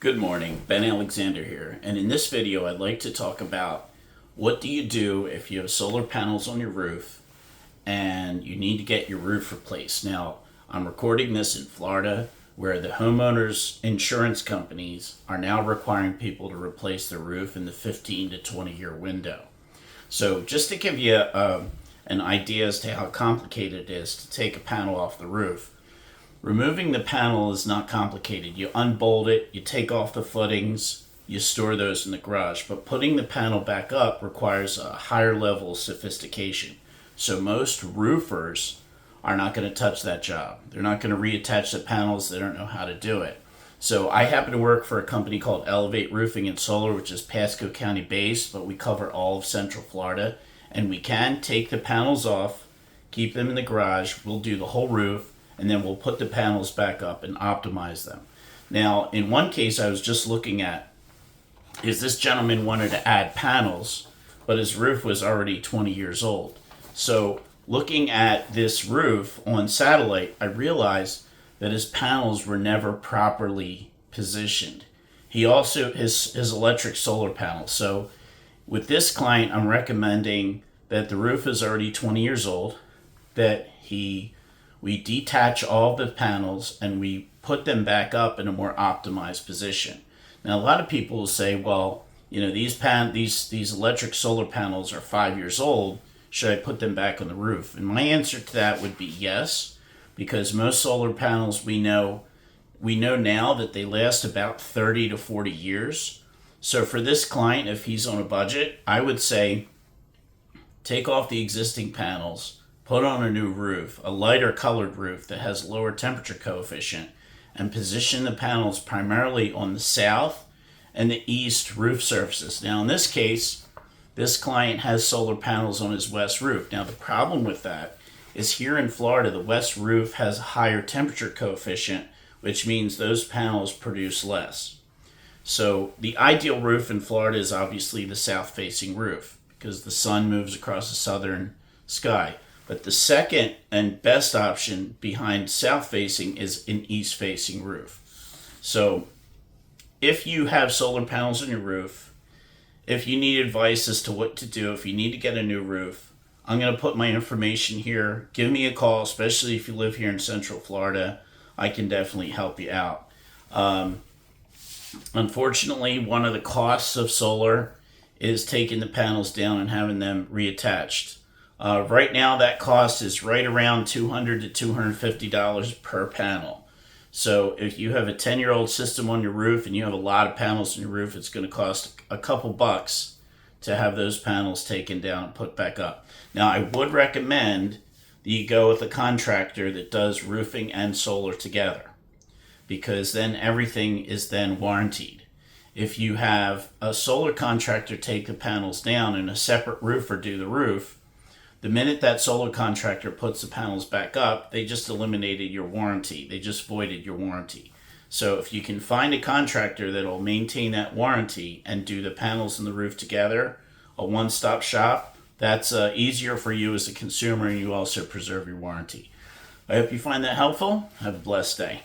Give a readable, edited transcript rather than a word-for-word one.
Good morning, Ben Alexander here, and in this video I'd like to talk about what do you do if you have solar panels on your roof and you need to get your roof replaced. Now, I'm recording this in Florida where the homeowners insurance companies are now requiring people to replace their roof in the 15 to 20 year window. So just to give you an idea as to how complicated it is to take a panel off the roof, removing the panel is not complicated. You unbolt it, you take off the footings, you store those in the garage. But putting the panel back up requires a higher level of sophistication. So most roofers are not going to touch that job. They're not going to reattach the panels. They don't know how to do it. So I happen to work for a company called Elevate Roofing and Solar, which is Pasco County based, but we cover all of Central Florida. And we can take the panels off, keep them in the garage. We'll do the whole roof, and then we'll put the panels back up and optimize them. Now, in one case I was just looking at is this gentleman wanted to add panels, but his roof was already 20 years old. So looking at this roof on satellite, I realized that his panels were never properly positioned. He also, his electric solar panels. So with this client, I'm recommending that the roof is already 20 years old, that we detach all the panels and we put them back up in a more optimized position. Now, a lot of people will say, well, you know, these electric solar panels are 5 years old. Should I put them back on the roof? And my answer to that would be yes, because most solar panels we know now that they last about 30 to 40 years. So for this client, if he's on a budget, I would say take off the existing panels, put on a new roof, a lighter colored roof that has lower temperature coefficient, and position the panels primarily on the south and the east roof surfaces. Now, in this case, this client has solar panels on his west roof. Now, the problem with that is here in Florida, the west roof has a higher temperature coefficient, which means those panels produce less. So the ideal roof in Florida is obviously the south-facing roof because the sun moves across the southern sky. But the second and best option behind south-facing is an east-facing roof. So if you have solar panels on your roof, if you need advice as to what to do, if you need to get a new roof, I'm going to put my information here. Give me a call, especially if you live here in Central Florida. I can definitely help you out. Unfortunately, one of the costs of solar is taking the panels down and having them reattached. Right now, that cost is right around $200 to $250 per panel. So if you have a 10-year-old system on your roof and you have a lot of panels on your roof, it's going to cost a couple bucks to have those panels taken down and put back up. Now, I would recommend that you go with a contractor that does roofing and solar together, because then everything is then warranted. If you have a solar contractor take the panels down and a separate roofer do the roof, the minute that solar contractor puts the panels back up, they just eliminated your warranty. They just voided your warranty. So if you can find a contractor that will maintain that warranty and do the panels and the roof together, a one-stop shop, that's easier for you as a consumer, and you also preserve your warranty. I hope you find that helpful. Have a blessed day.